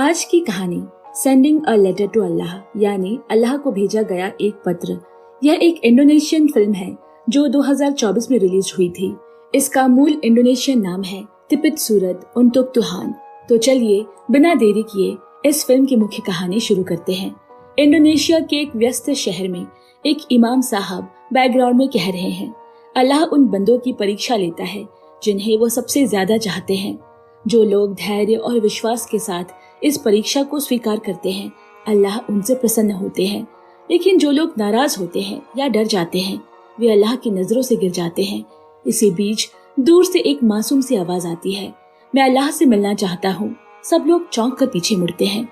आज की कहानी sending a letter to Allah यानी अल्लाह को भेजा गया एक पत्र। यह एक इंडोनेशियन फिल्म है जो 2024 में रिलीज हुई थी। इसका मूल इंडोनेशियन नाम है तिपित सूरत उन्टुक तुहान। तो चलिए बिना देरी किए इस फिल्म की मुख्य कहानी शुरू करते हैं। इंडोनेशिया के एक व्यस्त शहर में एक इमाम साहब बैकग्राउंड में कह रहे हैं, अल्लाह उन बंदों की परीक्षा लेता है जिन्हें वो सबसे ज्यादा चाहते हैं। जो लोग धैर्य और विश्वास के साथ इस परीक्षा को स्वीकार करते हैं, अल्लाह उनसे प्रसन्न होते हैं। लेकिन जो लोग नाराज होते हैं या डर जाते हैं, वे अल्लाह की नजरों से गिर जाते हैं। इसी बीच दूर से एक मासूम सी आवाज आती है, मैं अल्लाह से मिलना चाहता हूँ। सब लोग चौंक कर पीछे मुड़ते हैं।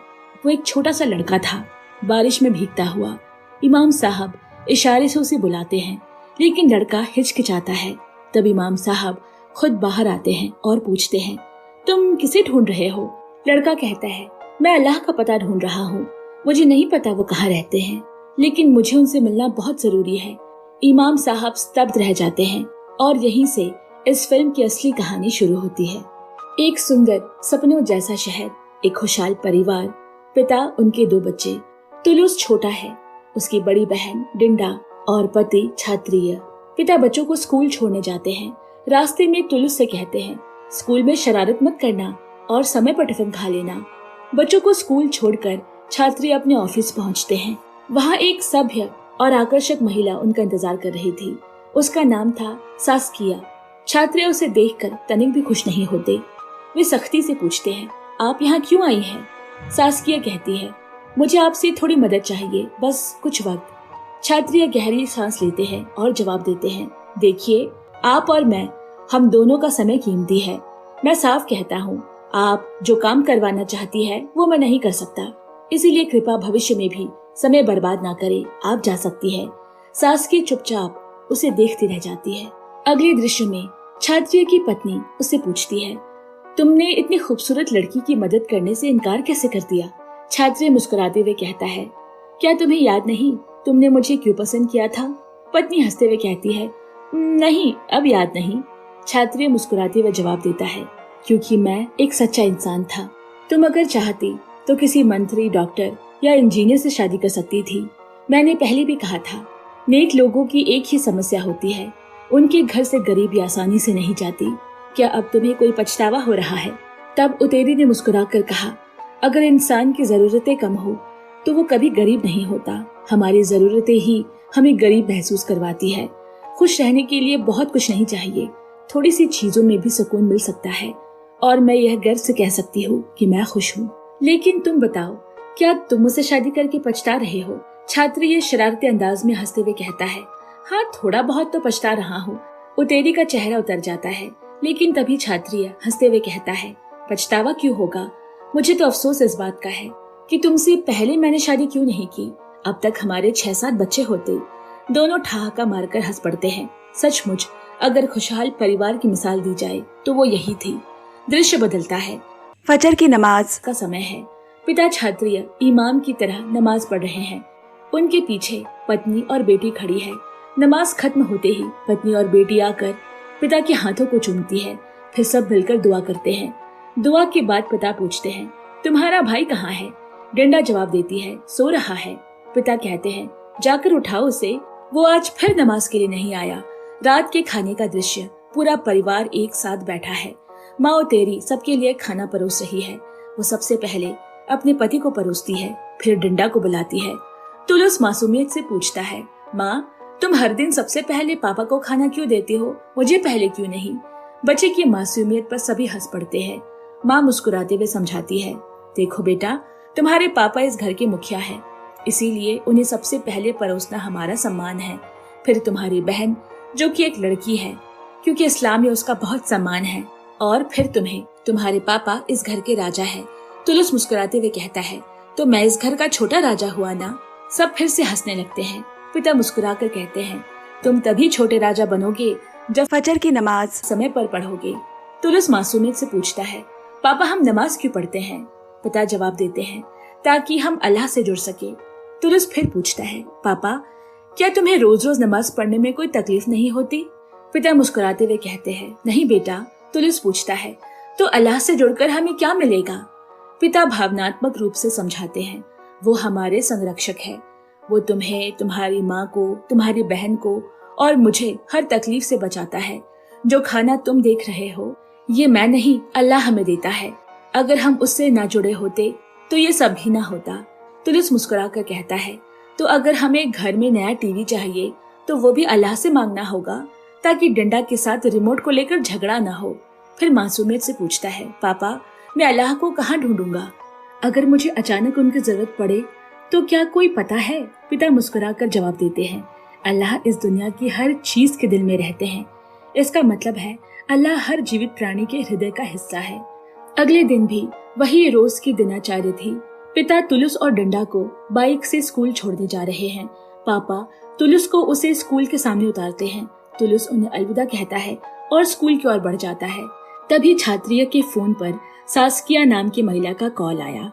वो एक छोटा सा लड़का था, बारिश में भीगता हुआ। इमाम साहब इशारे से उसे बुलाते हैं, लेकिन लड़का हिचकिचाता है। तब इमाम साहब खुद बाहर आते हैं और पूछते हैं, तुम किसे ढूंढ रहे हो? लड़का कहता है, मैं अल्लाह का पता ढूंढ रहा हूँ। मुझे नहीं पता वो कहाँ रहते हैं, लेकिन मुझे उनसे मिलना बहुत जरूरी है। इमाम साहब स्तब्ध रह जाते हैं और यहीं से इस फिल्म की असली कहानी शुरू होती है। एक सुंदर सपनों जैसा शहर, एक खुशहाल परिवार, पिता, उनके 2 बच्चे। तुलुस छोटा है, उसकी बड़ी बहन डिंडा और पति क्षत्रिय। पिता बच्चों को स्कूल छोड़ने जाते हैं। रास्ते में तुलुस से कहते हैं, स्कूल में शरारत मत करना और समय पर टिफिन खा लेना। बच्चों को स्कूल छोड़कर छात्री अपने ऑफिस पहुंचते हैं। वहां एक सभ्य और आकर्षक महिला उनका इंतजार कर रही थी। उसका नाम था सास्किया। छात्री उसे देखकर तनिक भी खुश नहीं होते। वे सख्ती से पूछते हैं, आप यहाँ क्यों आई हैं? सास्किया कहती है, मुझे आपसे थोड़ी मदद चाहिए, बस कुछ वक्त। छात्री गहरी सांस लेते हैं और जवाब देते हैं, देखिए, आप और मैं, हम दोनों का समय कीमती है। मैं साफ कहता हूँ, आप जो काम करवाना चाहती है वो मैं नहीं कर सकता, इसीलिए कृपया भविष्य में भी समय बर्बाद ना करें, आप जा सकती है। सास्की चुपचाप उसे देखती रह जाती है। अगले दृश्य में छात्रिया की पत्नी उससे पूछती है, तुमने इतनी खूबसूरत लड़की की मदद करने से इनकार कैसे कर दिया? छात्री मुस्कुराते हुए कहता है, क्या तुम्हें याद नहीं तुमने मुझे क्यों पसंद किया था? पत्नी हंसते हुए कहती है, नहीं, अब याद नहीं। छात्री मुस्कुराते हुए जवाब देता है, क्योंकि मैं एक सच्चा इंसान था। तुम अगर चाहती तो किसी मंत्री, डॉक्टर या इंजीनियर से शादी कर सकती थी। मैंने पहले भी कहा था, नेक लोगों की एक ही समस्या होती है, उनके घर से गरीबी आसानी से नहीं जाती। क्या अब तुम्हें कोई पछतावा हो रहा है? तब उतेरी ने मुस्कुराकर कहा, अगर इंसान की जरूरतें कम हो तो वो कभी गरीब नहीं होता। हमारी जरूरतें ही हमें गरीब महसूस करवाती है। खुश रहने के लिए बहुत कुछ नहीं चाहिए, थोड़ी सी चीजों में भी सुकून मिल सकता है। और मैं यह गर्व से कह सकती हूँ कि मैं खुश हूँ। लेकिन तुम बताओ, क्या तुम मुझसे शादी करके पछता रहे हो? छात्र ये शरारती अंदाज में हंसते हुए कहता है, हाँ, थोड़ा बहुत तो पछता रहा हूँ। उतेरी का चेहरा उतर जाता है, लेकिन तभी छात्रीय हंसते हुए कहता है, पछतावा क्यों होगा? मुझे तो अफसोस इस बात का है कि तुमसे पहले मैंने शादी क्यों नहीं की। अब तक हमारे 6-7 बच्चे होते। दोनों ठहाका मारकर हंस पड़ते हैं। सचमुच अगर खुशहाल परिवार की मिसाल दी जाए तो वो यही थी। दृश्य बदलता है। फजर की नमाज का समय है। पिता क्षत्रिय इमाम की तरह नमाज पढ़ रहे हैं। उनके पीछे पत्नी और बेटी खड़ी है। नमाज खत्म होते ही पत्नी और बेटी आकर पिता के हाथों को चूमती है। फिर सब मिलकर दुआ करते हैं। दुआ के बाद पिता पूछते हैं, तुम्हारा भाई कहाँ है? डिंडा जवाब देती है, सो रहा है। पिता कहते हैं, जाकर उठाओ उसे, वो आज फिर नमाज के लिए नहीं आया। रात के खाने का दृश्य, पूरा परिवार एक साथ बैठा है। माँ उतेरी सबके लिए खाना परोस रही है। वो सबसे पहले अपने पति को परोसती है, फिर डिंडा को बुलाती है। तुलुस मासूमियत से पूछता है, माँ, तुम हर दिन सबसे पहले पापा को खाना क्यों देती हो, मुझे पहले क्यों नहीं? बच्चे की मासूमियत पर सभी हंस पड़ते हैं। माँ मुस्कुराते हुए समझाती है, देखो बेटा, तुम्हारे पापा इस घर के मुखिया है, इसीलिए उन्हें सबसे पहले परोसना हमारा सम्मान है। फिर तुम्हारी बहन जो कि एक लड़की है, क्योंकि इस्लाम में उसका बहुत सम्मान है, और फिर तुम्हें, तुम्हारे पापा इस घर के राजा है। तुलुस मुस्कुराते हुए कहता है, तो मैं इस घर का छोटा राजा हुआ ना? सब फिर से हंसने लगते हैं। पिता मुस्कुराकर कहते हैं, तुम तभी छोटे राजा बनोगे जब फजर की नमाज समय पर पढ़ोगे। तुलुस मासूमियत से पूछता है, पापा, हम नमाज क्यों पढ़ते हैं? पिता जवाब देते हैं, ताकि हम अल्लाह से जुड़ सके। तुलुस फिर पूछता है, पापा, क्या तुम्हें रोज रोज नमाज पढ़ने में कोई तकलीफ नहीं होती? पिता मुस्कुराते हुए कहते हैं, नहीं बेटा। तुलुस पूछता है, तो अल्लाह से जुड़कर हमें क्या मिलेगा? पिता भावनात्मक रूप से समझाते हैं, वो हमारे संरक्षक है। वो तुम्हें, तुम्हारी माँ को, तुम्हारी बहन को और मुझे हर तकलीफ से बचाता है। जो खाना तुम देख रहे हो, ये मैं नहीं, अल्लाह हमें देता है। अगर हम उससे ना जुड़े होते तो ये सब भी ना होता। तुलिस मुस्कुरा कर कहता है, तो अगर हमें घर में नया टीवी चाहिए तो वो भी अल्लाह से मांगना होगा, ताकि डंडा के साथ रिमोट को लेकर झगड़ा ना हो। फिर मासूमियत से पूछता है, पापा मैं अल्लाह को कहाँ ढूंढूंगा? अगर मुझे अचानक उनकी जरूरत पड़े तो क्या कोई पता है? पिता मुस्कुरा कर जवाब देते हैं, अल्लाह इस दुनिया की हर चीज के दिल में रहते हैं। इसका मतलब है अल्लाह हर जीवित प्राणी के हृदय का हिस्सा है। अगले दिन भी वही रोज की दिनचर्या थी। पिता तुलुस और डंडा को बाइक से स्कूल छोड़ने जा रहे हैं। पापा तुलुस को उसे स्कूल के सामने उतारते हैं। तुलुस उन्हें अलविदा कहता है और स्कूल की ओर बढ़ जाता है। तभी छात्रिया के फोन पर सास्किया नाम की महिला का कॉल आया।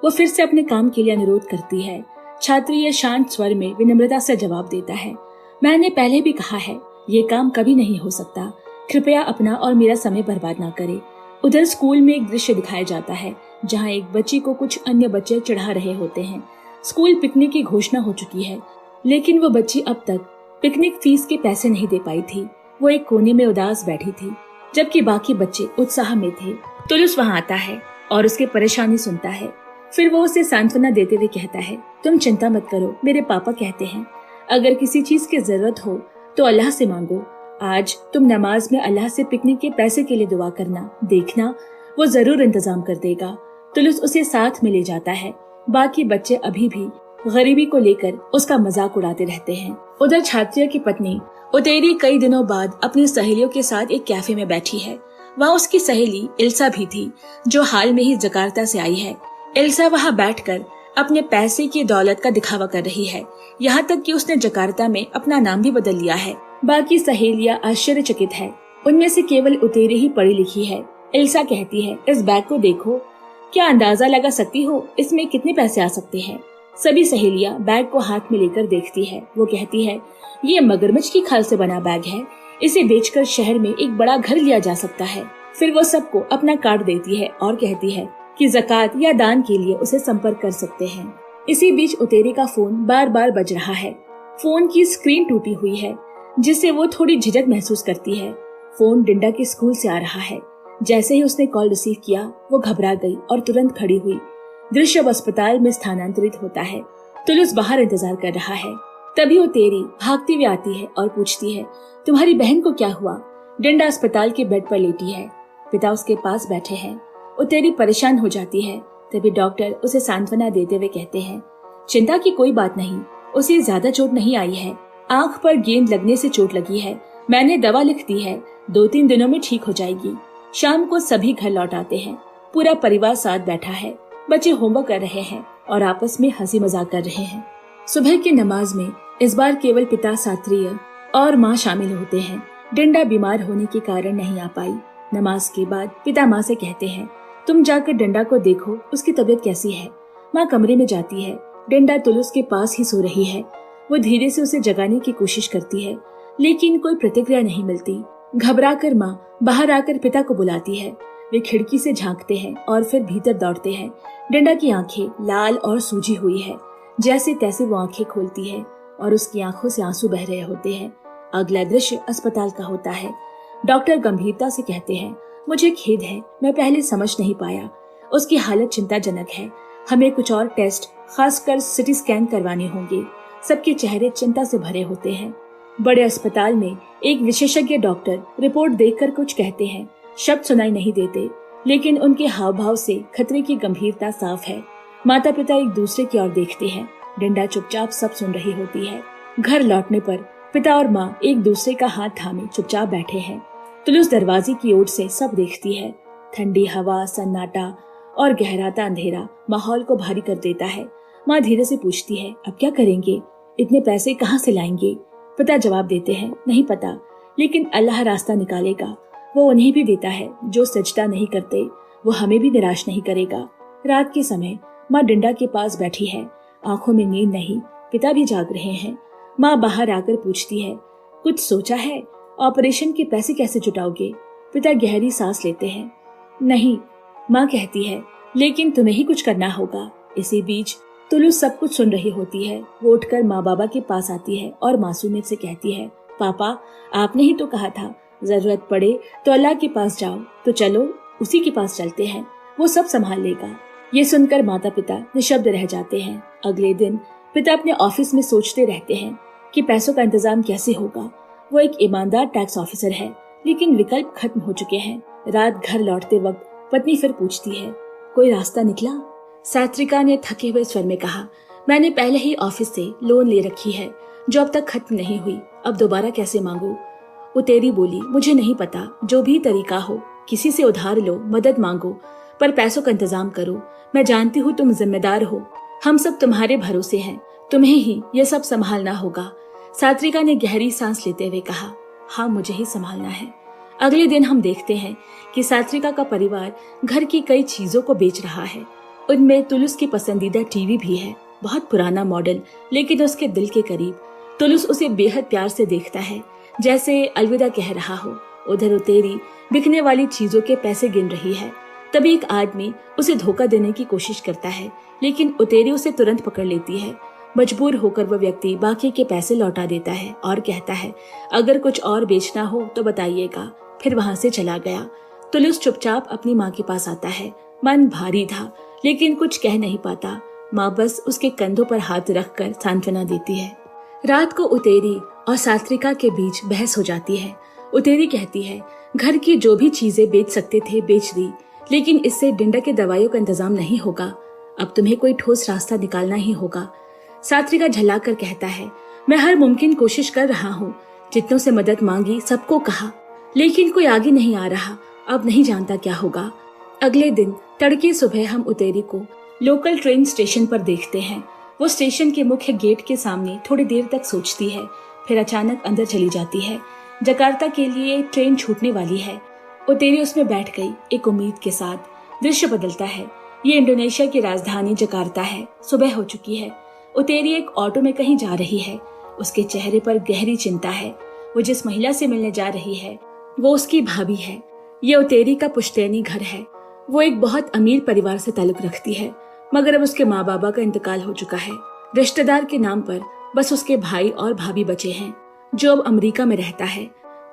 वो फिर से अपने काम के लिए अनुरोध करती है। छात्रिया शांत स्वर में विनम्रता से जवाब देता है, मैंने पहले भी कहा है, ये काम कभी नहीं हो सकता। कृपया अपना और मेरा समय बर्बाद ना करे। उधर स्कूल में एक दृश्य दिखाया जाता है जहाँ एक बच्ची को कुछ अन्य बच्चे चढ़ा रहे होते हैं। स्कूल पिकनिक की घोषणा हो चुकी है, लेकिन वो बच्ची अब तक पिकनिक फीस के पैसे नहीं दे पाई थी। वो एक कोने में उदास बैठी थी, जबकि बाकी बच्चे उत्साह में थे। तुलुस वहाँ आता है और उसकी परेशानी सुनता है। फिर वो उसे सांत्वना देते हुए कहता है, तुम चिंता मत करो, मेरे पापा कहते हैं अगर किसी चीज की जरूरत हो तो अल्लाह से मांगो। आज तुम नमाज में अल्लाह से पिकनिक के पैसे के लिए दुआ करना, देखना वो जरूर इंतजाम कर देगा। तुलुस उसे साथ में ले जाता है। बाकी बच्चे अभी भी गरीबी को लेकर उसका मजाक उड़ाते रहते हैं। उधर छात्रिया की पत्नी उतेरी कई दिनों बाद अपनी सहेलियों के साथ एक कैफे में बैठी है। वहाँ उसकी सहेली इल्सा भी थी, जो हाल में ही जकार्ता से आई है। इल्सा वहाँ बैठकर अपने पैसे की दौलत का दिखावा कर रही है, यहाँ तक कि उसने जकार्ता में अपना नाम भी बदल लिया है। बाकी सहेलियां आश्चर्यचकित है। उनमें से केवल उतेरी ही पढ़ी लिखी है। इल्सा कहती है, इस बैग को देखो, क्या अंदाजा लगा सकती हो इसमें कितने पैसे आ सकते हैं? सभी सहेलियां बैग को हाथ में लेकर देखती है। वो कहती है, ये मगरमच्छ की खाल से बना बैग है, इसे बेचकर शहर में एक बड़ा घर लिया जा सकता है। फिर वो सबको अपना कार्ड देती है और कहती है कि ज़कात या दान के लिए उसे संपर्क कर सकते हैं। इसी बीच उतेरी का फोन बार बार बज रहा है। फोन की स्क्रीन टूटी हुई है, जिससे वो थोड़ी झिझक महसूस करती है। फोन डिंडा के स्कूल से आ रहा है। जैसे ही उसने कॉल रिसीव किया, वो घबरा गई और तुरंत खड़ी हुई। दृश्य अब अस्पताल में स्थानांतरित होता है। तुलुस बाहर इंतजार कर रहा है। तभी उतेरी भागती हुई आती है और पूछती है, तुम्हारी बहन को क्या हुआ? डिंडा अस्पताल के बेड पर लेटी है। पिता उसके पास बैठे हैं। उतेरी परेशान हो जाती है। तभी डॉक्टर उसे सांत्वना देते हुए कहते हैं, चिंता की कोई बात नहीं, उसे ज्यादा चोट नहीं आई है, आंख पर गेंद लगने से चोट लगी है। मैंने दवा लिख दी है, 2-3 दिनों में ठीक हो जाएगी। शाम को सभी घर लौट आते हैं। पूरा परिवार साथ बैठा है। बच्चे होमवर्क कर रहे हैं और आपस में हंसी मजाक कर रहे हैं। सुबह की नमाज में इस बार केवल पिता सात्रिय और माँ शामिल होते हैं। डिंडा बीमार होने के कारण नहीं आ पाई। नमाज के बाद पिता माँ से कहते हैं, तुम जाकर डिंडा को देखो, उसकी तबीयत कैसी है। माँ कमरे में जाती है। डिंडा तुलुस के पास ही सो रही है। वो धीरे से उसे जगाने की कोशिश करती है, लेकिन कोई प्रतिक्रिया नहीं मिलती। घबराकर माँ बाहर आकर पिता को बुलाती है। वे खिड़की से झांकते हैं और फिर भीतर दौड़ते हैं। डिंडा की आंखें लाल और सूजी हुई है। जैसे तैसे वो आंखें खोलती है और उसकी आंखों से आंसू बह रहे होते हैं। अगला दृश्य अस्पताल का होता है। डॉक्टर गंभीरता से कहते हैं, मुझे खेद है, मैं पहले समझ नहीं पाया। उसकी हालत चिंताजनक है। हमें कुछ और टेस्ट, खासकर सिटी स्कैन करवाने होंगे। सबके चेहरे चिंता से भरे होते हैं। बड़े अस्पताल में एक विशेषज्ञ डॉक्टर रिपोर्ट देखकर कुछ कहते हैं। शब्द सुनाई नहीं देते, लेकिन उनके हाव भाव से खतरे की गंभीरता साफ है। माता पिता एक दूसरे की ओर देखते हैं। डिंडा चुपचाप सब सुन रही होती है। घर लौटने पर पिता और माँ एक दूसरे का हाथ थामे चुपचाप बैठे हैं। तुलुस दरवाजे की ओर से सब देखती है। ठंडी हवा, सन्नाटा और गहराता अंधेरा माहौल को भारी कर देता है। माँ धीरे से पूछती है, अब क्या करेंगे? इतने पैसे कहाँ से लाएंगे? पिता जवाब देते हैं, नहीं पता, लेकिन अल्लाह रास्ता निकालेगा। वो उन्हें भी देता है जो सजदा नहीं करते, वो हमें भी निराश नहीं करेगा। रात के समय माँ डिंडा के पास बैठी है। आंखों में नींद नहीं। पिता भी जाग रहे हैं। माँ बाहर आकर पूछती है, कुछ सोचा है? ऑपरेशन के पैसे कैसे जुटाओगे? पिता गहरी सांस लेते हैं। नहीं, माँ कहती है, लेकिन तुम्हें ही कुछ करना होगा। इसी बीच तुलुस सब कुछ सुन रही होती है। वो उठकर माँ बाबा के पास आती है और मासूमियत से कहती है, पापा आपने ही तो कहा था जरूरत पड़े तो अल्लाह के पास जाओ, तो चलो उसी के पास चलते हैं, वो सब संभाल लेगा। ये सुनकर माता पिता निशब्द रह जाते हैं। अगले दिन पिता अपने ऑफिस में सोचते रहते हैं कि पैसों का इंतजाम कैसे होगा। वो एक ईमानदार टैक्स ऑफिसर है, लेकिन विकल्प खत्म हो चुके हैं। रात घर लौटते वक्त पत्नी फिर पूछती है, कोई रास्ता निकला? सात्विका ने थके हुए स्वर में कहा, मैंने पहले ही ऑफिस से लोन ले रखी है जो अब तक खत्म नहीं हुई, अब दोबारा कैसे मांगू? उतेरी बोली, मुझे नहीं पता, जो भी तरीका हो किसी से उधार लो, मदद मांगो, पर पैसों का इंतजाम करो। मैं जानती हूँ तुम जिम्मेदार हो, हम सब तुम्हारे भरोसे हैं, तुम्हें ही ये सब संभालना होगा। सात्विका ने गहरी सांस लेते हुए कहा, हाँ मुझे ही संभालना है। अगले दिन हम देखते हैं कि सात्विका का परिवार घर की कई चीजों को बेच रहा है। उनमें तुलुस की पसंदीदा टीवी भी है, बहुत पुराना मॉडल, लेकिन उसके दिल के करीब। तुलुस उसे बेहद प्यार से देखता है, जैसे अलविदा कह रहा हो। उधर उतेरी बिकने वाली चीजों के पैसे गिन रही है। तभी एक आदमी उसे धोखा देने की कोशिश करता है, लेकिन उतेरी उसे तुरंत पकड़ लेती है। मजबूर होकर वह व्यक्ति बाकी के पैसे लौटा देता है और कहता है, अगर कुछ और बेचना हो तो बताइएगा। फिर वहां से चला गया। तुलुस चुपचाप अपनी माँ के पास आता है। मन भारी था, लेकिन कुछ कह नहीं पाता। माँ बस उसके कंधों पर हाथ रखकर सांत्वना देती है। रात को उतेरी और सात्विका के बीच बहस हो जाती है। उतेरी कहती है, घर की जो भी चीजें बेच सकते थे बेच दी, लेकिन इससे डिंडा के दवाइयों का इंतजाम नहीं होगा। अब तुम्हें कोई ठोस रास्ता निकालना ही होगा। सात्विका झल्लाकर कहता है, मैं हर मुमकिन कोशिश कर रहा हूँ, जितनों से मदद मांगी, सबको कहा, लेकिन कोई आगे नहीं आ रहा। अब नहीं जानता क्या होगा। अगले दिन तड़के सुबह हम उतेरी को लोकल ट्रेन स्टेशन पर देखते हैं। वो स्टेशन के मुख्य गेट के सामने थोड़ी देर तक सोचती है, फिर अचानक अंदर चली जाती है। जकार्ता के लिए ट्रेन छूटने वाली है। उतेरी उसमें बैठ गई, एक उम्मीद के साथ। दृश्य बदलता है। ये इंडोनेशिया की राजधानी जकार्ता है। सुबह हो चुकी है। उतेरी एक ऑटो में कहीं जा रही है। उसके चेहरे पर गहरी चिंता है। वो जिस महिला से मिलने जा रही है वो उसकी भाभी है। ये उतेरी का पुश्तैनी घर है। वो एक बहुत अमीर परिवार से ताल्लुक रखती है, मगर अब उसके माँ बाबा का इंतकाल हो चुका है। रिश्तेदार के नाम पर बस उसके भाई और भाभी बचे हैं, जो अब अमेरिका में रहता है।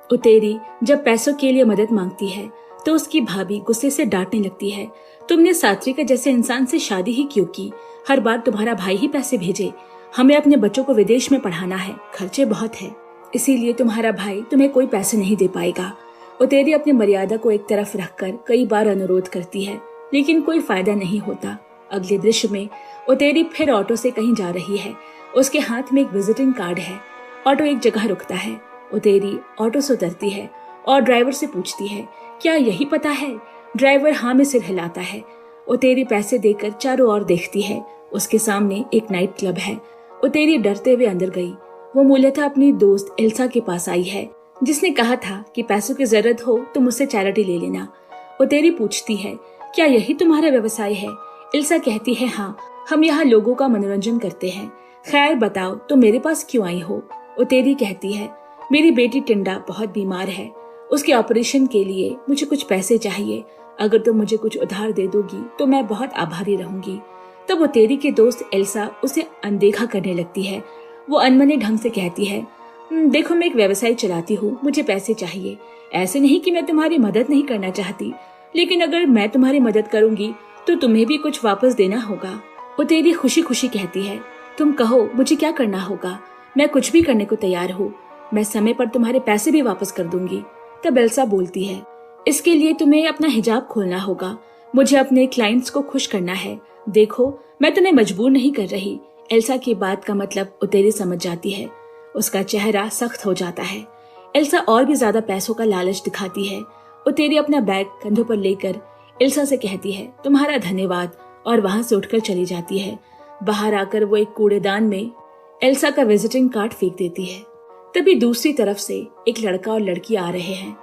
उतेरी जब पैसों के लिए मदद मांगती है तो उसकी भाभी गुस्से से डांटने लगती है, तुमने सात्विका जैसे इंसान से शादी ही क्यों की? हर बार तुम्हारा भाई ही पैसे भेजे। हमें अपने बच्चों को विदेश में पढ़ाना है, खर्चे बहुत है, इसीलिए तुम्हारा भाई तुम्हें कोई पैसे नहीं दे पाएगा। उतेरी अपनी मर्यादा को एक तरफ रखकर कई बार अनुरोध करती है, लेकिन कोई फायदा नहीं होता। अगले दृश्य में उतेरी फिर ऑटो से कहीं जा रही है। उसके हाथ में एक विजिटिंग कार्ड है। ऑटो एक जगह रुकता है। उतेरी ऑटो से उतरती है और ड्राइवर से पूछती है, क्या यही पता है? ड्राइवर हाँ में सिर हिलाता है। उतेरी पैसे देकर चारों ओर देखती है। उसके सामने एक नाइट क्लब है। उतेरी डरते हुए अंदर गई। वो मूलतः अपनी दोस्त एल्सा के पास आई है, जिसने कहा था कि पैसों की जरूरत हो तो मुझसे चैरिटी ले लेना। उतेरी पूछती है, क्या यही तुम्हारा व्यवसाय है? एल्सा कहती है, हाँ, हम यहाँ लोगों का मनोरंजन करते हैं। खैर बताओ, तुम मेरे पास क्यों आई हो? उतेरी कहती है, मेरी बेटी टिंडा बहुत बीमार है, उसके ऑपरेशन के लिए मुझे कुछ पैसे चाहिए। अगर तुम मुझे कुछ उधार दे दोगी तो मैं बहुत आभारी रहूंगी। तब उतेरी की दोस्त एल्सा उसे अनदेखा करने लगती है। वो अनमने ढंग से कहती है, देखो मैं एक व्यवसाय चलाती हूँ, मुझे पैसे चाहिए। ऐसे नहीं कि मैं तुम्हारी मदद नहीं करना चाहती, लेकिन अगर मैं तुम्हारी मदद करूंगी तो तुम्हें भी कुछ वापस देना होगा। उतेरी खुशी खुशी कहती है, तुम कहो मुझे क्या करना होगा, मैं कुछ भी करने को तैयार हूँ। मैं समय पर तुम्हारे पैसे भी वापस कर दूंगी। तब एल्सा बोलती है, इसके लिए तुम्हें अपना हिजाब खोलना होगा। मुझे अपने क्लाइंट्स को खुश करना है। देखो मैं तुम्हें मजबूर नहीं कर रही। एल्सा की बात का मतलब उतेरी समझ जाती है। उसका चेहरा सख्त हो जाता है। एल्सा और भी ज्यादा पैसों का लालच दिखाती है। उतेरी अपना बैग कंधों पर लेकर एल्सा से कहती है, तुम्हारा धन्यवाद, और वहां से उठकर चली जाती है। बाहर आकर वो एक कूड़ेदान में एल्सा का विजिटिंग कार्ड फेंक देती है। तभी दूसरी तरफ से एक लड़का और लड़की आ रहे हैं।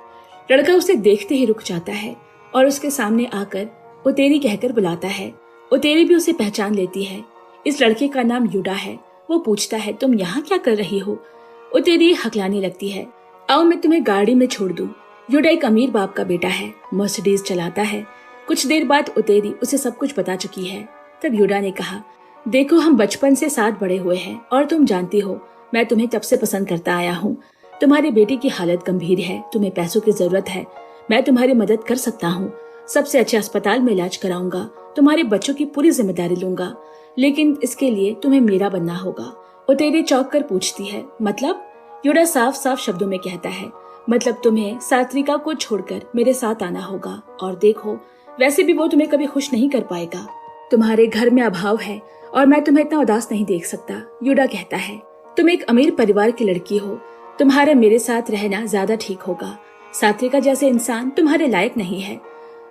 लड़का उसे देखते ही रुक जाता है और उसके सामने आकर उतेरी कहकर बुलाता है। उतेरी भी उसे पहचान लेती है। इस लड़के का नाम युडा है। वो पूछता है, तुम यहाँ क्या कर रही हो? उतेरी हकलाने लगती है, आओ मैं तुम्हें गाड़ी में छोड़ दूं। युडा एक अमीर बाप का बेटा है, मर्सिडीज चलाता है। कुछ देर बाद उतेरी उसे सब कुछ बता चुकी है। तब युडा ने कहा, देखो हम बचपन से साथ बड़े हुए हैं और तुम जानती हो मैं तुम्हें तब से पसंद करता आया हूँ। तुम्हारे बेटे की हालत गंभीर है, तुम्हें पैसों की जरूरत है, मैं तुम्हारी मदद कर सकता हूँ, सबसे अच्छे अस्पताल में इलाज कराऊंगा, तुम्हारे बच्चों की पूरी जिम्मेदारी लूंगा, लेकिन इसके लिए तुम्हें मेरा बनना होगा। उतेरी चौंक कर पूछती है, मतलब? युडा साफ साफ शब्दों में कहता है, मतलब तुम्हें सात्विका को छोड़कर मेरे साथ आना होगा। और देखो, वैसे भी वो तुम्हें कभी खुश नहीं कर पाएगा, तुम्हारे घर में अभाव है और मैं तुम्हें इतना उदास नहीं देख सकता। युडा कहता है, तुम एक अमीर परिवार की लड़की हो, तुम्हारा मेरे साथ रहना ज्यादा ठीक होगा। सात्विका जैसे इंसान तुम्हारे लायक नहीं है।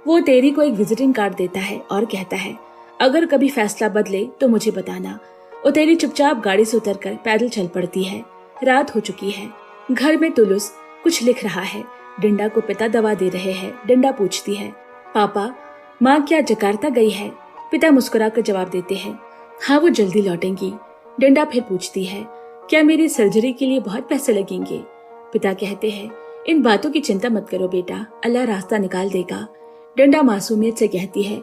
वो तेरी को एक विजिटिंग कार्ड देता है और कहता है, अगर कभी फैसला बदले तो मुझे बताना। उतेरी चुपचाप गाड़ी से उतरकर पैदल चल पड़ती है। रात हो चुकी है। घर में तुलुस कुछ लिख रहा है। डिंडा को पिता दवा दे रहे हैं। डिंडा पूछती है, पापा, माँ क्या जकार्ता गई है? पिता मुस्कुरा कर जवाब देते हैं, हाँ वो जल्दी लौटेंगी। डिंडा फिर पूछती है, क्या मेरी सर्जरी के लिए बहुत पैसे लगेंगे? पिता कहते हैं, इन बातों की चिंता मत करो बेटा, अल्लाह रास्ता निकाल देगा। डिंडा मासूमियत से कहती है,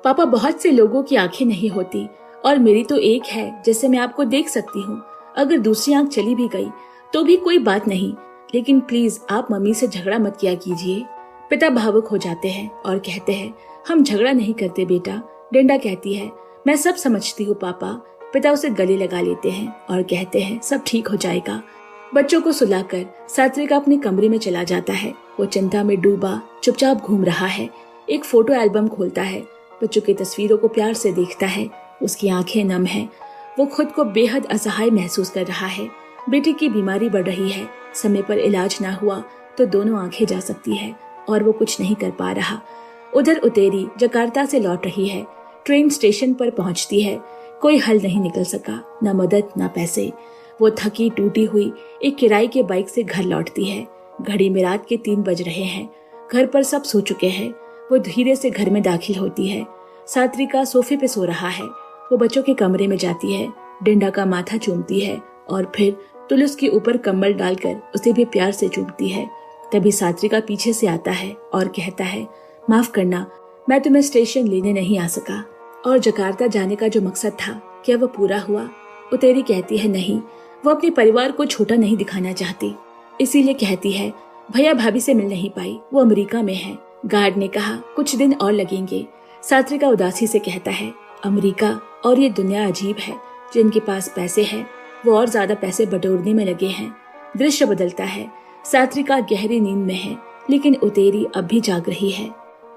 पापा बहुत से लोगों की आंखें नहीं होती और मेरी तो एक है जिससे मैं आपको देख सकती हूँ। अगर दूसरी आंख चली भी गई तो भी कोई बात नहीं, लेकिन प्लीज आप मम्मी से झगड़ा मत किया कीजिए। पिता भावुक हो जाते हैं और कहते हैं, हम झगड़ा नहीं करते बेटा। डिंडा कहती है, मैं सब समझती हूँ पापा। पिता उसे गले लगा लेते हैं और कहते हैं, सब ठीक हो जाएगा। बच्चों को सुलाकर सात्विका अपने कमरे में चला जाता है। वो चिंता में डूबा चुपचाप घूम रहा है। एक फोटो एल्बम खोलता है, बच्चों की तस्वीरों को प्यार से देखता है। उसकी आंखें नम हैं। वो खुद को बेहद असहाय महसूस कर रहा है। बेटी की बीमारी बढ़ रही है, समय पर इलाज ना हुआ तो दोनों आंखें जा सकती है और वो कुछ नहीं कर पा रहा। उधर उतेरी जकार्ता से लौट रही है। ट्रेन स्टेशन पर पहुंचती है। कोई हल नहीं निकल सका, न मदद न पैसे। वो थकी टूटी हुई एक किराए के बाइक से घर लौटती है। घड़ी में रात के 3 बज रहे हैं। घर पर सब सो चुके हैं। वो धीरे से घर में दाखिल होती है। सात्विका सोफे पे सो रहा है। वो बच्चों के कमरे में जाती है, डिंडा का माथा चूमती है और फिर तुलुस के ऊपर कंबल डालकर उसे भी प्यार से चूमती है। तभी सात्विका पीछे से आता है और कहता है, माफ करना, मैं तुम्हें स्टेशन लेने नहीं आ सका। और जकार्ता जाने का जो मकसद था, क्या वो पूरा हुआ? उतेरी कहती है, नहीं, वो अपने परिवार को छोटा नहीं दिखाना चाहती, इसीलिए कहती है, भैया भाभी से मिल नहीं पाई, वो अमेरिका में है। गार्ड ने कहा कुछ दिन और लगेंगे। सात्विका उदासी से कहता है, अमेरिका और ये दुनिया अजीब है। जिनके पास पैसे हैं वो और ज्यादा पैसे बटोरने में लगे हैं। दृश्य बदलता है। सात्विका गहरी नींद में है, लेकिन उतेरी अब भी जाग रही है।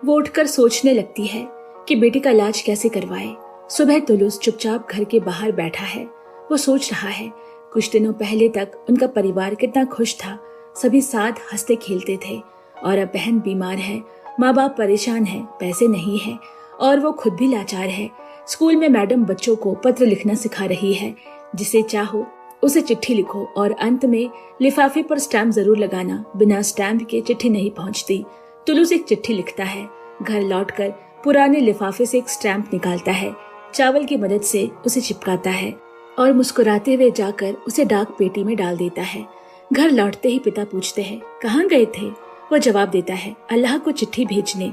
वो उठकर सोचने लगती है कि बेटी का इलाज कैसे करवाए। सुबह तुलुस चुपचाप घर के बाहर बैठा है। वो सोच रहा है, कुछ दिनों पहले तक उनका परिवार कितना खुश था। सभी साथ हंसते खेलते थे और अब बहन बीमार है, माँ बाप परेशान है, पैसे नहीं है और वो खुद भी लाचार है। स्कूल में मैडम बच्चों को पत्र लिखना सिखा रही है, जिसे चाहो उसे चिट्ठी लिखो और अंत में लिफाफे पर स्टैम्प जरूर लगाना। बिना स्टैम्प के चिट्ठी नहीं पहुंचती। तुलुस एक चिट्ठी लिखता है। घर लौटकर पुराने लिफाफे से एक स्टैम्प निकालता है, चावल की मदद से उसे चिपकाता है और मुस्कुराते हुए जाकर उसे डाक पेटी में डाल देता है। घर लौटते ही पिता पूछते हैं, कहाँ गए थे? वो जवाब देता है, अल्लाह को चिट्ठी भेजने।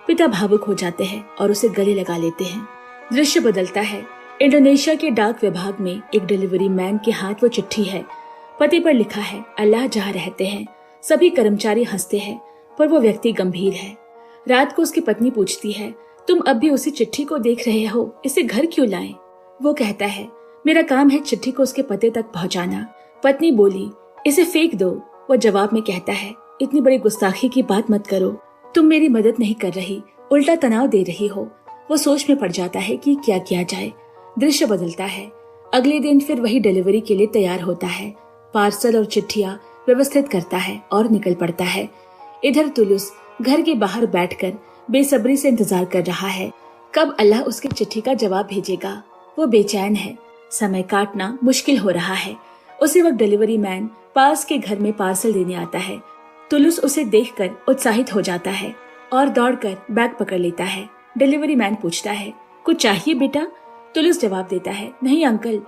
पिता भावुक हो जाते हैं और उसे गले लगा लेते हैं। दृश्य बदलता है। इंडोनेशिया के डाक विभाग में एक डिलीवरी मैन के हाथ वो चिट्ठी है। पते पर लिखा है, अल्लाह जहाँ रहते हैं। सभी कर्मचारी हंसते हैं, पर वो व्यक्ति गंभीर है। रात को उसकी पत्नी पूछती है, तुम अब भी उसी चिट्ठी को देख रहे हो, इसे घर क्यों लाए? वो कहता है, मेरा काम है चिट्ठी को उसके पते तक पहुँचाना। पत्नी बोली, इसे फेंक दो। वो जवाब में कहता है, इतनी बड़ी गुस्ताखी की बात मत करो, तुम मेरी मदद नहीं कर रही, उल्टा तनाव दे रही हो। वो सोच में पड़ जाता है कि क्या किया जाए। दृश्य बदलता है। अगले दिन फिर वही डिलीवरी के लिए तैयार होता है। पार्सल और चिट्ठियां व्यवस्थित करता है और निकल पड़ता है। इधर तुलुस घर के बाहर बैठकर बेसब्री से इंतजार कर रहा है, कब अल्लाह उसकी चिट्ठी का जवाब भेजेगा। वो बेचैन है। समय काटना मुश्किल हो रहा है। उसी वक्त डिलीवरी मैन पास के घर में पार्सल देने आता है। तुलुस उसे देखकर उत्साहित हो जाता है और दौड़कर बैग पकड़ लेता है। डिलीवरी मैन पूछता है, कुछ चाहिए बेटा? तुलुस जवाब देता है, नहीं अंकल।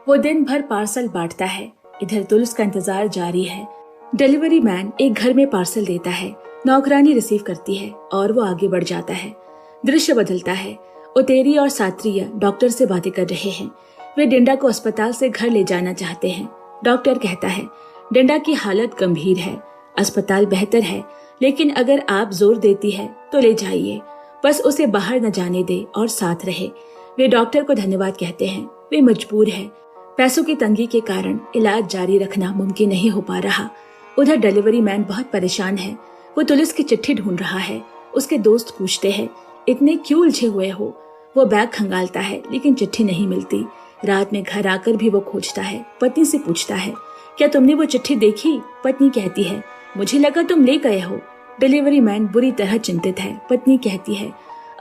वो दिन भर पार्सल बांटता है। इधर तुलुस का इंतजार जारी है। डिलीवरी मैन एक घर में पार्सल देता है। नौकरानी रिसीव करती है और वो आगे बढ़ जाता है। दृश्य बदलता है। उतेरी और सात्रिया डॉक्टर से बातें कर रहे हैं। वे डिंडा को अस्पताल से घर ले जाना चाहते हैं। डॉक्टर कहता है, डिंडा की हालत गंभीर है, अस्पताल बेहतर है, लेकिन अगर आप जोर देती है तो ले जाइए, बस उसे बाहर न जाने दे और साथ रहे। वे डॉक्टर को धन्यवाद कहते हैं। वे मजबूर है, पैसों की तंगी के कारण इलाज जारी रखना मुमकिन नहीं हो पा रहा। उधर डिलीवरी मैन बहुत परेशान है। वो तुलिस की चिट्ठी ढूंढ रहा है। उसके दोस्त पूछते हैं, इतने क्यों उलझे हुए हो? वो बैग खंगालता है, लेकिन चिट्ठी नहीं मिलती। रात में घर आकर भी वो खोजता है। पत्नी से पूछता है, क्या तुमने वो चिट्ठी देखी? पत्नी कहती है, मुझे लगा तुम ले गए हो। डिलीवरी मैन बुरी तरह चिंतित है। पत्नी कहती है,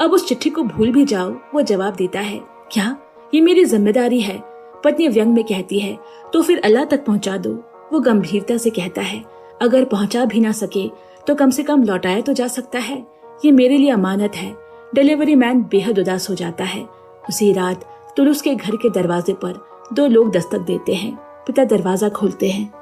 अब उस चिट्ठी को भूल भी जाओ। वो जवाब देता है, क्या ये मेरी जिम्मेदारी है? पत्नी व्यंग में कहती है, तो फिर अल्लाह तक पहुंचा दो। वो गंभीरता से कहता है, अगर पहुंचा भी ना सके तो कम से कम लौटाया तो जा सकता है। ये मेरे लिए अमानत है। डिलीवरी मैन बेहद उदास हो जाता है। उसी रात तुलुस के घर के दरवाजे पर 2 लोग दस्तक देते हैं। पिता दरवाजा खोलते हैं।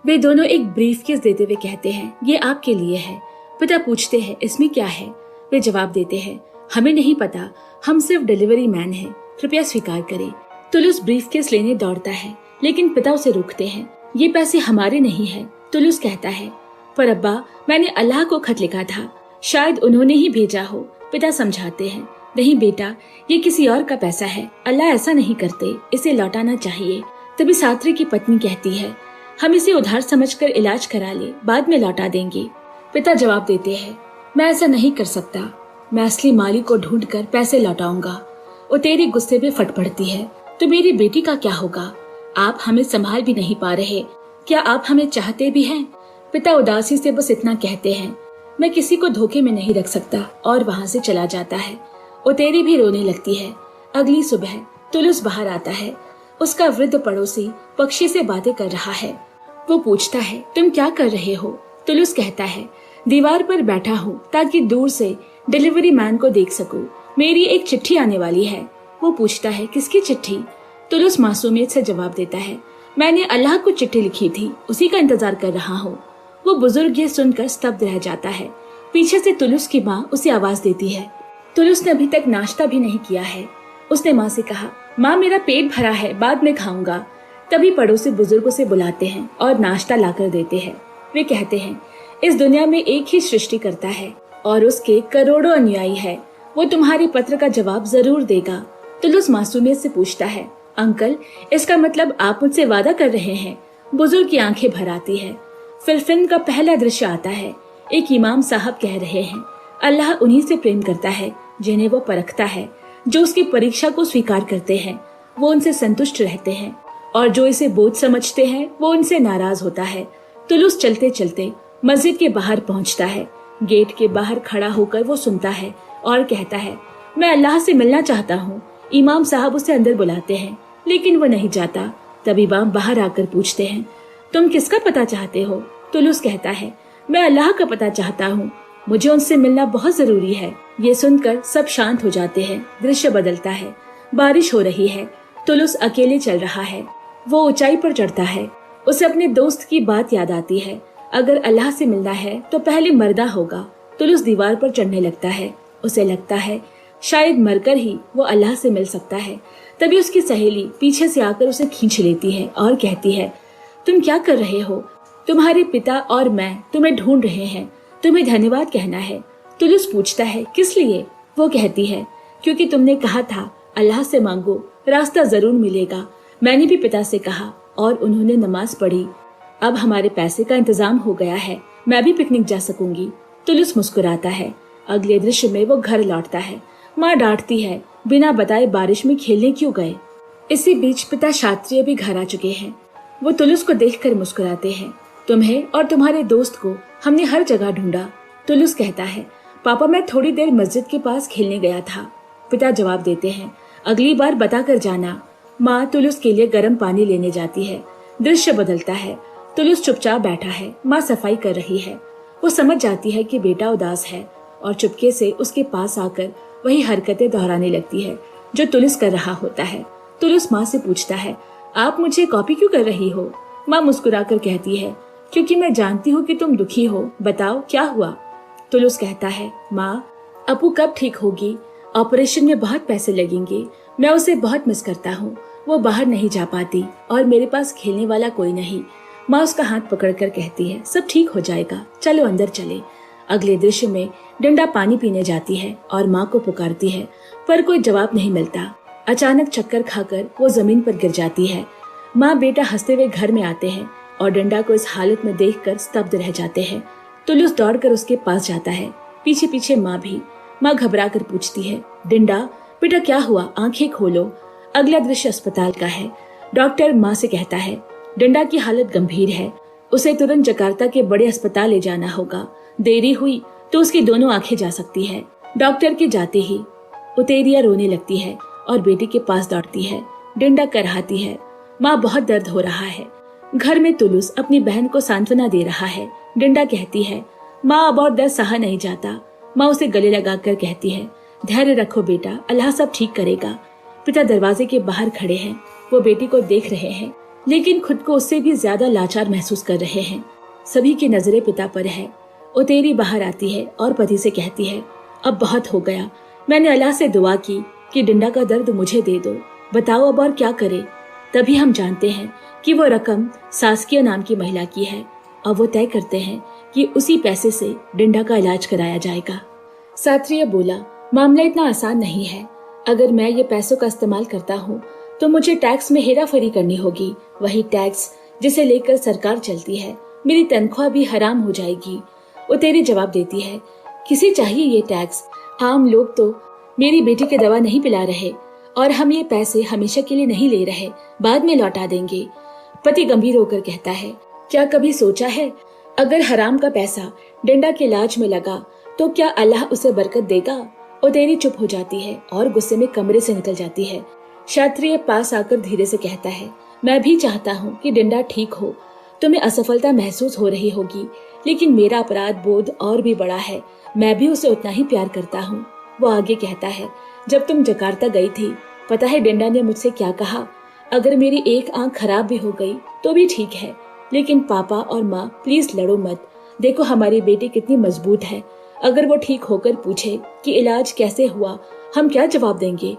वे दोनों एक ब्रीफकेस देते हुए कहते हैं, ये आपके लिए है। पिता पूछते हैं, इसमें क्या है? वे जवाब देते हैं, हमें नहीं पता, हम सिर्फ डिलीवरी मैन हैं, कृपया स्वीकार करें। तुलुस ब्रीफकेस लेने दौड़ता है, लेकिन पिता उसे रोकते हैं। ये पैसे हमारे नहीं है। तुलुस कहता है, पर अब्बा, मैंने अल्लाह को खत लिखा था, शायद उन्होंने ही भेजा हो। पिता समझाते हैं, नहीं बेटा, ये किसी और का पैसा है, अल्लाह ऐसा नहीं करते, इसे लौटाना चाहिए। तभी सात्री की पत्नी कहती है, हम इसे उधार समझकर इलाज करा ले, बाद में लौटा देंगे। पिता जवाब देते हैं, मैं ऐसा नहीं कर सकता, मैं असली मालिक को ढूंढकर पैसे लौटाऊंगा। उतेरी गुस्से में फट पड़ती है, तो मेरी बेटी का क्या होगा? आप हमें संभाल भी नहीं पा रहे, क्या आप हमें चाहते भी हैं? पिता उदासी से बस इतना कहते हैं, मैं किसी को धोखे में नहीं रख सकता, और वहाँ से चला जाता है। उतेरी भी रोने लगती है। अगली सुबह तुलुस बाहर आता है। उसका वृद्ध पड़ोसी पक्षी से बातें कर रहा है। वो पूछता है, तुम क्या कर रहे हो? तुलुस कहता है, दीवार पर बैठा हूँ ताकि दूर से डिलीवरी मैन को देख सकूं। मेरी एक चिट्ठी आने वाली है। वो पूछता है, किसकी चिट्ठी? तुलुस मासूमियत से जवाब देता है, मैंने अल्लाह को चिट्ठी लिखी थी, उसी का इंतजार कर रहा हूँ। वो बुजुर्ग ये सुनकर स्तब्ध रह जाता है। पीछे से तुलुस की माँ उसे आवाज देती है। तुलुस ने अभी तक नाश्ता भी नहीं किया है। उसने माँ से कहा, माँ मेरा पेट भरा है, बाद में खाऊंगा। तभी पड़ोसी बुजुर्ग उसे बुलाते हैं और नाश्ता लाकर देते हैं। वे कहते हैं, इस दुनिया में एक ही सृष्टि करता है और उसके करोड़ों अनुयायी है, वो तुम्हारे पत्र का जवाब जरूर देगा। तुलुस मासूमियत से पूछता है, अंकल, इसका मतलब आप मुझसे वादा कर रहे हैं? बुजुर्ग की आंखें भर आती है। फिर फिल्म का पहला दृश्य आता है। एक इमाम साहब कह रहे हैं, अल्लाह उन्हीं से प्रेम करता है जिन्हें वो परखता है, जो उसकी परीक्षा को स्वीकार करते हैं, वो उनसे संतुष्ट रहते हैं, और जो इसे बोझ समझते हैं वो उनसे नाराज होता है। तुलुस चलते चलते मस्जिद के बाहर पहुंचता है। गेट के बाहर खड़ा होकर वो सुनता है और कहता है, मैं अल्लाह से मिलना चाहता हूँ। इमाम साहब उसे अंदर बुलाते हैं, लेकिन वो नहीं जाता। तब इमाम बाहर आकर पूछते हैं, तुम किसका पता चाहते हो? तुलुस कहता है, मैं अल्लाह का पता चाहता हूँ, मुझे उनसे मिलना बहुत जरूरी है। ये सुनकर सब शांत हो जाते हैं। दृश्य बदलता है। बारिश हो रही है। तुलुस अकेले चल रहा है। वो ऊंचाई पर चढ़ता है। उसे अपने दोस्त की बात याद आती है, अगर अल्लाह से मिलना है तो पहले मर्दा होगा। तुलुस दीवार पर चढ़ने लगता है। उसे लगता है शायद मरकर ही वो अल्लाह से मिल सकता है। तभी उसकी सहेली पीछे से आकर उसे खींच लेती है और कहती है, तुम क्या कर रहे हो? तुम्हारे पिता और मैं तुम्हें ढूंढ रहे हैं, तुम्हें धन्यवाद कहना है। तुलुस पूछता है, किस लिए? वो कहती है, क्योंकि तुमने कहा था अल्लाह से मांगो, रास्ता जरूर मिलेगा। मैंने भी पिता से कहा और उन्होंने नमाज पढ़ी। अब हमारे पैसे का इंतजाम हो गया है, मैं भी पिकनिक जा सकूंगी। तुलुस मुस्कुराता है। अगले दृश्य में वो घर लौटता है। माँ डांटती है, बिना बताए बारिश में खेलने क्यों गए? इसी बीच पिता क्षत्रिय भी घर आ चुके हैं। वो तुलुस को देखकर मुस्कुराते हैं। तुम्हें और तुम्हारे दोस्त को हमने हर जगह ढूंढा। तुलुस कहता है, पापा मैं थोड़ी देर मस्जिद के पास खेलने गया था। पिता जवाब देते हैं, अगली बार बता कर जाना। माँ तुलुस के लिए गर्म पानी लेने जाती है। दृश्य बदलता है। तुलुस चुपचाप बैठा है। माँ सफाई कर रही है। वो समझ जाती है कि बेटा उदास है और चुपके से उसके पास आकर वही हरकतें दोहराने लगती है जो तुलुस कर रहा होता है। तुलुस माँ से पूछता है, आप मुझे कॉपी क्यों कर रही हो? माँ मुस्कुराकर कहती है, क्योंकि मैं जानती हूँ कि तुम दुखी हो, बताओ क्या हुआ? तुलुस कहता है, माँ अपू कब ठीक होगी? ऑपरेशन में बहुत पैसे लगेंगे। मैं उसे बहुत मिस करता हूँ। वो बाहर नहीं जा पाती और मेरे पास खेलने वाला कोई नहीं। माँ उसका हाथ पकड़कर कहती है, सब ठीक हो जाएगा, चलो अंदर चले। अगले दृश्य में डंडा पानी पीने जाती है और माँ को पुकारती है, पर कोई जवाब नहीं मिलता। अचानक चक्कर खाकर वो जमीन पर गिर जाती है। माँ बेटा हंसते हुए घर में आते हैं और डंडा को इस हालत में देखकर स्तब्ध रह जाते हैं। तुलुस दौड़कर उसके पास जाता है, पीछे पीछे माँ भी। माँ घबरा कर पूछती है, डंडा बेटा क्या हुआ, आंखें खोलो। अगला दृश्य अस्पताल का है। डॉक्टर माँ से कहता है, डंडा की हालत गंभीर है, उसे तुरंत जकार्ता के बड़े अस्पताल ले जाना होगा। देरी हुई तो उसकी दोनों आंखें जा सकती है। डॉक्टर के जाते ही उतेरिया रोने लगती है और बेटी के पास दौड़ती है। डंडा करहाती है, माँ बहुत दर्द हो रहा है। घर में तुलुस अपनी बहन को सांत्वना दे रहा है। डंडा कहती है, माँ अब और दर्द सहा नहीं जाता। माँ उसे गले लगाकर कहती है, धैर्य रखो बेटा, अल्लाह सब ठीक करेगा। पिता दरवाजे के बाहर खड़े हैं। वो बेटी को देख रहे हैं, लेकिन खुद को उससे भी ज्यादा लाचार महसूस कर रहे हैं। सभी की नजरें पिता पर है। उतेरी बाहर आती है और पति से कहती है, अब बहुत हो गया। मैंने अल्लाह से दुआ की कि डंडा का दर्द मुझे दे दो, बताओ अब और क्या करे। तभी हम जानते हैं कि वो रकम सास्किया नाम की महिला की है। अब वो तय करते हैं कि उसी पैसे से डंडा का इलाज कराया जाएगा। सात्रिया बोला, मामला इतना आसान नहीं है। अगर मैं ये पैसों का इस्तेमाल करता हूँ तो मुझे टैक्स में हेराफेरी करनी होगी। वही टैक्स जिसे लेकर सरकार चलती है। मेरी तनख्वाह भी हराम हो जाएगी। वो तेरी जवाब देती है, किसे चाहिए ये टैक्स? आम लोग तो मेरी बेटी के दवा नहीं पिला रहे और हम ये पैसे हमेशा के लिए नहीं ले रहे, बाद में लौटा देंगे। पति गंभीर होकर कहता है, क्या कभी सोचा है अगर हराम का पैसा डंडा के इलाज में लगा तो क्या अल्लाह उसे बरकत देगा? और तेरी चुप हो जाती है और गुस्से में कमरे से निकल जाती है। क्षत्रिय पास आकर धीरे से कहता है, मैं भी चाहता हूँ कि डंडा ठीक हो। तुम्हें असफलता महसूस हो रही होगी, लेकिन मेरा अपराध बोध और भी बड़ा है। मैं भी उसे उतना ही प्यार करता हूँ। वो आगे कहता है, जब तुम जकार्ता गई थी, पता है डंडा ने मुझसे क्या कहा? अगर मेरी एक आंख खराब भी हो गई तो भी ठीक है, लेकिन पापा और माँ प्लीज लड़ो मत। देखो हमारी बेटी कितनी मजबूत है। अगर वो ठीक होकर पूछे कि इलाज कैसे हुआ, हम क्या जवाब देंगे?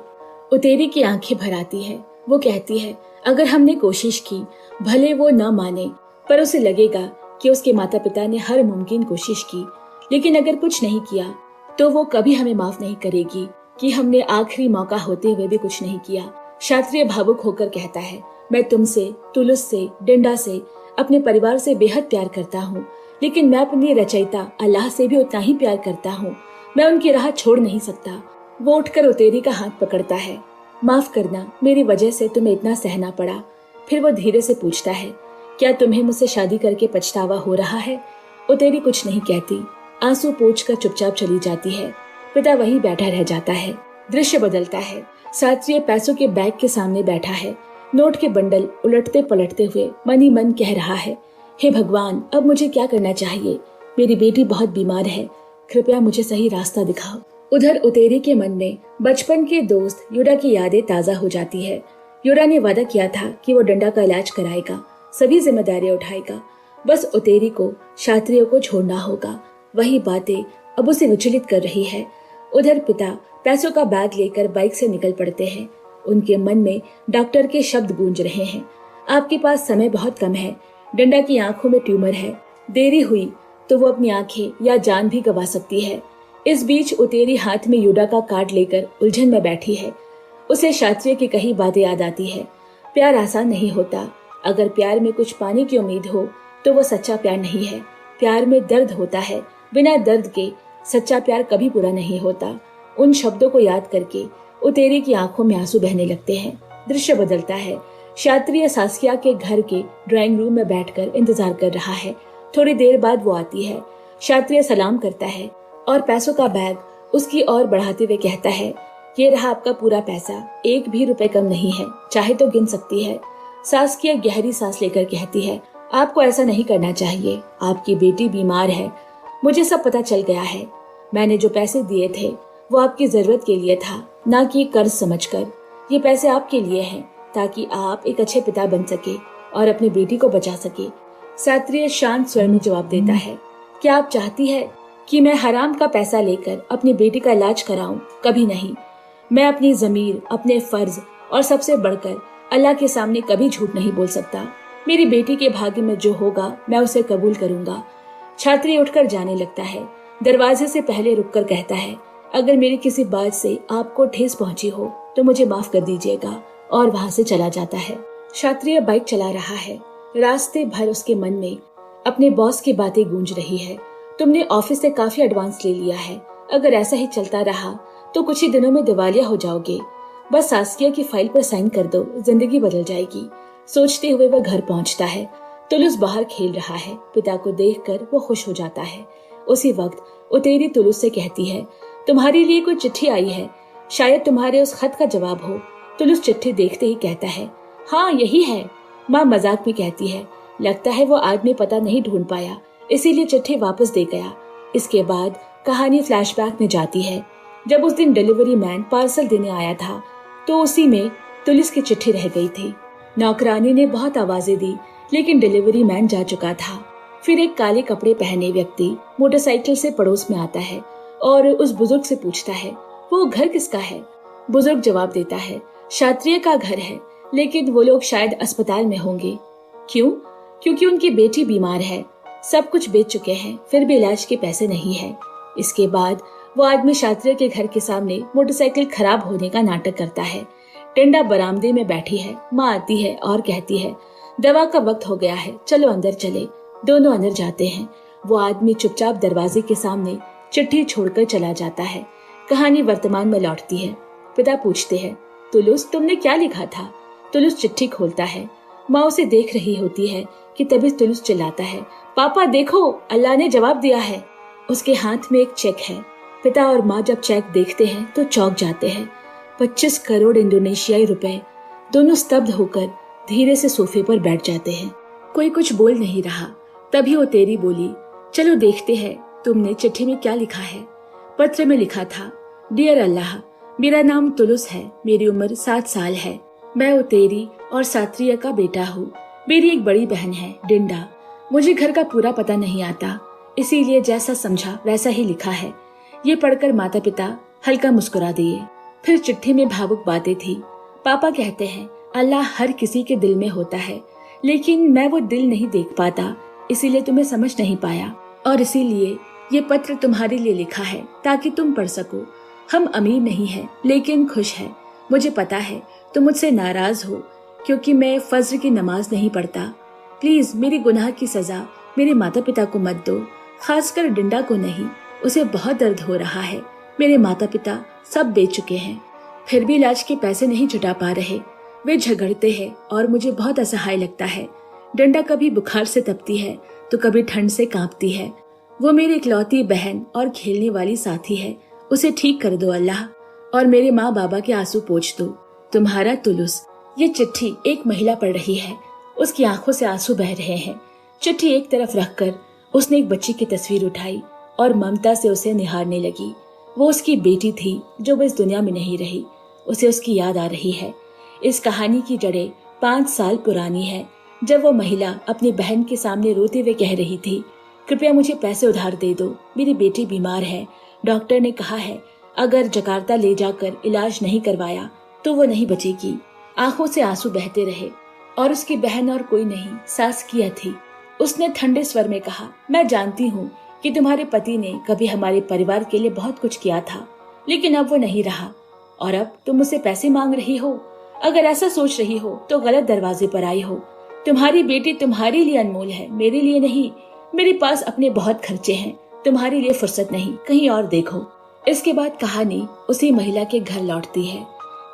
उतेरी की आंखें भर आती है। वो कहती है, अगर हमने कोशिश की, भले वो न माने, पर उसे लगेगा कि उसके माता पिता ने हर मुमकिन कोशिश की, लेकिन अगर कुछ नहीं किया तो वो कभी हमें माफ नहीं करेगी कि हमने आखिरी मौका होते हुए भी कुछ नहीं किया। क्षत्रिय भावुक होकर कहता है, मैं तुमसे, तुलुस से, डंडा से, अपने परिवार से बेहद प्यार करता हूँ, लेकिन मैं अपनी रचयिता अल्लाह से भी उतना ही प्यार करता हूँ। मैं उनकी राह छोड़ नहीं सकता। वो उठकर उतेरी का हाथ पकड़ता है। माफ करना, मेरी वजह से तुम्हें इतना सहना पड़ा। फिर वो धीरे से पूछता है, क्या तुम्हें मुझसे शादी करके पछतावा हो रहा है? उतेरी कुछ नहीं कहती, आंसू पोंछकर चुपचाप चली जाती है। पिता वहीं बैठा रह जाता है। दृश्य बदलता है। क्षत्रिय पैसों के बैग के सामने बैठा है। नोट के बंडल उलटते पलटते हुए मन ही मन कह रहा है, हे भगवान, अब मुझे क्या करना चाहिए? मेरी बेटी बहुत बीमार है, कृपया मुझे सही रास्ता दिखाओ। उधर उतेरी के मन में बचपन के दोस्त युडा की यादें ताजा हो जाती है। युडा ने वादा किया था कि वो डंडा का इलाज कराएगा, सभी जिम्मेदारियां उठाएगा, बस उतेरी को क्षत्रियों को छोड़ना होगा। वही बातें अब उसे विचलित कर रही है। उधर पिता पैसों का बैग लेकर बाइक से निकल पड़ते हैं। उनके मन में डॉक्टर के शब्द गूंज रहे हैं, आपके पास समय बहुत कम है, डंडा की आंखों में ट्यूमर है, देरी हुई तो वो अपनी आंखें या जान भी गंवा सकती है। इस बीच उतेरी हाथ में युडा का कार्ड लेकर उलझन में बैठी है। उसे क्षत्रिय की कही बातें याद आती है। प्यार आसान नहीं होता। अगर प्यार में कुछ पाने की उम्मीद हो तो वो सच्चा प्यार नहीं है। प्यार में दर्द होता है, बिना दर्द के सच्चा प्यार कभी पूरा नहीं होता। उन शब्दों को याद करके उतेरी की आंखों में आंसू बहने लगते हैं। दृश्य बदलता है। क्षत्रिय सास्किया के घर के ड्राइंग रूम में बैठकर इंतजार कर रहा है। थोड़ी देर बाद वो आती है। क्षत्रिय सलाम करता है और पैसों का बैग उसकी ओर बढ़ाते हुए कहता है, ये रहा आपका पूरा पैसा, एक भी रुपए कम नहीं है, चाहे तो गिन सकती है। सास्किया गहरी सांस लेकर कहती है, आपको ऐसा नहीं करना चाहिए, आपकी बेटी बीमार है, मुझे सब पता चल गया है। मैंने जो पैसे दिए थे वो आपकी जरूरत के लिए था, ना कि कर्ज समझकर। ये पैसे आपके लिए हैं ताकि आप एक अच्छे पिता बन सके और अपनी बेटी को बचा सके। क्षत्रिय शांत स्वर में जवाब देता है, क्या आप चाहती है कि मैं हराम का पैसा लेकर अपनी बेटी का इलाज कराऊं? कभी नहीं। मैं अपनी ज़मीर, अपने फर्ज और सबसे बढ़कर अल्लाह के सामने कभी झूठ नहीं बोल सकता। मेरी बेटी के भाग्य में जो होगा मैं उसे कबूल करूंगा। छात्री उठकर जाने लगता है। दरवाजे से पहले रुककर कहता है, अगर मेरी किसी बात से आपको ठेस पहुंची हो तो मुझे माफ कर दीजिएगा, और वहां से चला जाता है। छात्री बाइक चला रहा है। रास्ते भर उसके मन में अपने बॉस की बातें गूंज रही है। तुमने ऑफिस से काफी एडवांस ले लिया है, अगर ऐसा ही चलता रहा तो कुछ ही दिनों में दिवालिया हो जाओगे। बस सास्किया की फाइल पर साइन कर दो, जिंदगी बदल जाएगी। सोचते हुए वह घर पहुंचता है। तुलुस बाहर खेल रहा है। पिता को देखकर वो खुश हो जाता है। उसी वक्त उतेरी तुलुस से कहती है, तुम्हारे लिए कोई चिट्ठी आई है, शायद तुम्हारे उस खत का जवाब हो। तुलुस चिट्ठी देखते ही कहता है, हाँ यही है। माँ मजाक में कहती है, लगता है वो आदमी पता नहीं ढूंढ पाया, इसीलिए चिट्ठी वापस दे गया। इसके बाद कहानी फ्लैशबैक में जाती है। जब उस दिन डिलीवरी मैन पार्सल देने आया था तो उसी में तुलुस की चिट्ठी रह गई थी। नौकरानी ने बहुत आवाजें दी, लेकिन डिलीवरी मैन जा चुका था। फिर एक काले कपड़े पहने व्यक्ति मोटरसाइकिल से पड़ोस में आता है और उस बुजुर्ग से पूछता है, वो घर किसका है? बुजुर्ग जवाब देता है, क्षत्रिय का घर है, लेकिन वो लोग शायद अस्पताल में होंगे। क्यों? क्योंकि उनकी बेटी बीमार है। सब कुछ बेच चुके हैं, फिर भी इलाज के पैसे नहीं है। इसके बाद वो आदमी क्षत्रिय के घर के सामने मोटरसाइकिल खराब होने का नाटक करता है। टिंडा बरामदे में बैठी है। माँ आती है और कहती है, दवा का वक्त हो गया है, चलो अंदर चले। दोनों अंदर जाते हैं। वो आदमी चुपचाप दरवाजे के सामने चिट्ठी छोड़कर चला जाता है। कहानी वर्तमान में लौटती है। पिता पूछते हैं, तुलुस तुमने क्या लिखा था? तुलुस चिट्ठी खोलता है। माँ उसे देख रही होती है कि तभी तुलुस चिल्लाता है, पापा देखो, अल्लाह ने जवाब दिया है। उसके हाथ में एक चेक है। पिता और माँ जब चेक देखते हैं तो चौंक जाते हैं। 25 करोड़ इंडोनेशियाई रुपए। दोनों स्तब्ध होकर धीरे से सोफे पर बैठ जाते हैं। कोई कुछ बोल नहीं रहा। तभी वो तेरी बोली, चलो देखते हैं तुमने चिट्ठी में क्या लिखा है। पत्र में लिखा था, डियर अल्लाह, मेरा नाम तुलुस है, मेरी उम्र 7 साल है। मैं उतेरी और सात्रिया का बेटा हूँ। मेरी एक बड़ी बहन है, डिंडा। मुझे घर का पूरा पता नहीं आता, इसीलिए जैसा समझा वैसा ही लिखा है। ये पढ़कर माता पिता हल्का मुस्कुरा दिए। फिर चिट्ठी में भावुक बातें थी। पापा कहते हैं, अल्लाह हर किसी के दिल में होता है, लेकिन मैं वो दिल नहीं देख पाता, इसीलिए तुम्हें समझ नहीं पाया, और इसीलिए ये पत्र तुम्हारे लिए लिखा है ताकि तुम पढ़ सको। हम अमीर नहीं है, लेकिन खुश है। मुझे पता है तुम मुझसे नाराज हो क्योंकि मैं फज्र की नमाज नहीं पढ़ता। प्लीज मेरी गुनाह की सजा मेरे माता पिता को मत दो, खासकर डिंडा को नहीं। उसे बहुत दर्द हो रहा है। मेरे माता पिता सब बेच चुके हैं, फिर भी इलाज के पैसे नहीं जुटा पा रहे। वे झगड़ते हैं और मुझे बहुत असहाय लगता है। डिंडा कभी बुखार से तपती है तो कभी ठंड से कांपती है। वो मेरी इकलौती बहन और खेलने वाली साथी है। उसे ठीक कर दो अल्लाह, और मेरे माँ बाबा के आंसू पोंछ दो। तुम्हारा तुलुस। ये चिट्ठी एक महिला पढ़ रही है। उसकी आंखों से आंसू बह रहे हैं। चिट्ठी एक तरफ रखकर उसने एक बच्ची की तस्वीर उठाई और ममता से उसे निहारने लगी। वो उसकी बेटी थी जो वो इस दुनिया में नहीं रही। उसे उसकी याद आ रही है। इस कहानी की जड़ें 5 साल पुरानी है, जब वो महिला अपनी बहन के सामने रोते हुए कह रही थी, कृपया मुझे पैसे उधार दे दो, मेरी बेटी बीमार है। डॉक्टर ने कहा है अगर जकार्ता ले जाकर इलाज नहीं करवाया तो वो नहीं बचेगी। आंखों से आंसू बहते रहे और उसकी बहन और कोई नहीं, सास्किया थी। उसने ठंडे स्वर में कहा, मैं जानती हूँ कि तुम्हारे पति ने कभी हमारे परिवार के लिए बहुत कुछ किया था, लेकिन अब वो नहीं रहा और अब तुम मुझसे पैसे मांग रही हो। अगर ऐसा सोच रही हो तो गलत दरवाजे पर आई हो। तुम्हारी बेटी तुम्हारे लिए अनमोल है, मेरे लिए नहीं। मेरे पास अपने बहुत खर्चे हैं, तुम्हारे लिए फुर्सत नहीं, कहीं और देखो। इसके बाद कहानी उसी महिला के घर लौटती है।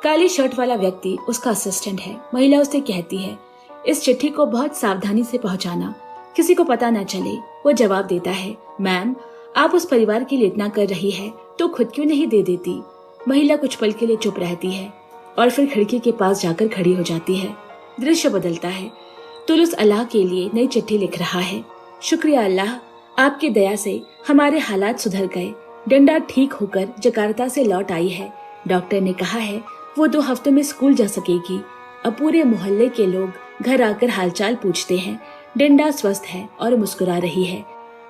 काली शर्ट वाला व्यक्ति उसका असिस्टेंट है। महिला उसे कहती है, इस चिट्ठी को बहुत सावधानी से पहुंचाना, किसी को पता न चले। वो जवाब देता है, मैम आप उस परिवार के लिए इतना कर रही है तो खुद क्यों नहीं दे देती। महिला कुछ पल के लिए चुप रहती है और फिर खिड़की के पास जाकर खड़ी हो जाती है। दृश्य बदलता है। तुलुस अल्लाह के लिए नई चिट्ठी लिख रहा है। शुक्रिया अल्लाह, आपकी दया से हमारे हालात सुधर गए। डंडा ठीक होकर जकार्ता से लौट आई है। डॉक्टर ने कहा है वो 2 हफ्तों में स्कूल जा सकेगी। अब पूरे मोहल्ले के लोग घर आकर हालचाल पूछते हैं। डंडा स्वस्थ है और मुस्कुरा रही है।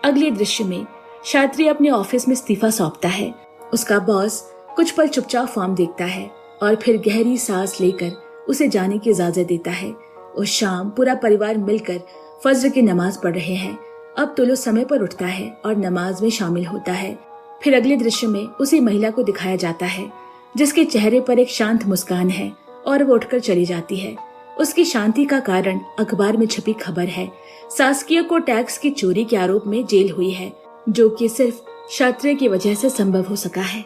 अगले दृश्य में शात्री अपने ऑफिस में इस्तीफा सौंपता है। उसका बॉस कुछ पल चुपचाप फॉर्म देखता है और फिर गहरी सांस लेकर उसे जाने की इजाजत देता है। उस शाम पूरा परिवार मिलकर फज्र की नमाज पढ़ रहे हैं। अब तुलुस समय पर उठता है और नमाज में शामिल होता है। फिर अगले दृश्य में उसी महिला को दिखाया जाता है जिसके चेहरे पर एक शांत मुस्कान है और वो उठकर चली जाती है। उसकी शांति का कारण अखबार में छपी खबर है। सास्किया को टैक्स की चोरी के आरोप में जेल हुई है, जो कि सिर्फ क्षत्रिय की वजह से संभव हो सका है।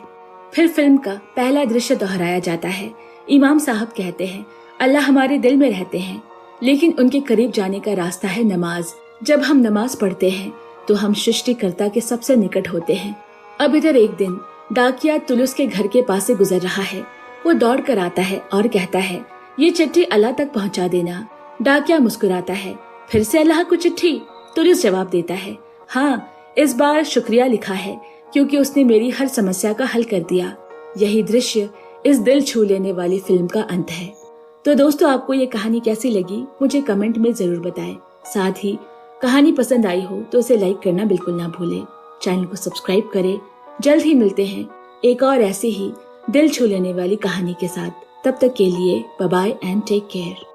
फिर फिल्म का पहला दृश्य दोहराया जाता है। इमाम साहब कहते हैं, अल्लाह हमारे दिल में रहते हैं, लेकिन उनके करीब जाने का रास्ता है नमाज। जब हम नमाज पढ़ते हैं तो हम सृष्टिकर्ता के सबसे निकट होते हैं। अब इधर एक दिन डाकिया तुलुस के घर के पास से गुजर रहा है। वो दौड़ कर आता है और कहता है, ये चिट्ठी अल्लाह तक पहुंचा देना। डाकिया मुस्कुराता है, फिर से अल्लाह को चिट्ठी? तुलुस जवाब देता है, हाँ, इस बार शुक्रिया लिखा है क्योंकि उसने मेरी हर समस्या का हल कर दिया। यही दृश्य इस दिल छू लेने वाली फिल्म का अंत है। तो दोस्तों, आपको ये कहानी कैसी लगी मुझे कमेंट में जरूर बताएं। साथ ही कहानी पसंद आई हो तो इसे लाइक करना बिल्कुल ना भूलें। चैनल को सब्सक्राइब करें। जल्द ही मिलते हैं एक और ऐसी ही दिल छू लेने वाली कहानी के साथ। तब तक के लिए bye bye and take care.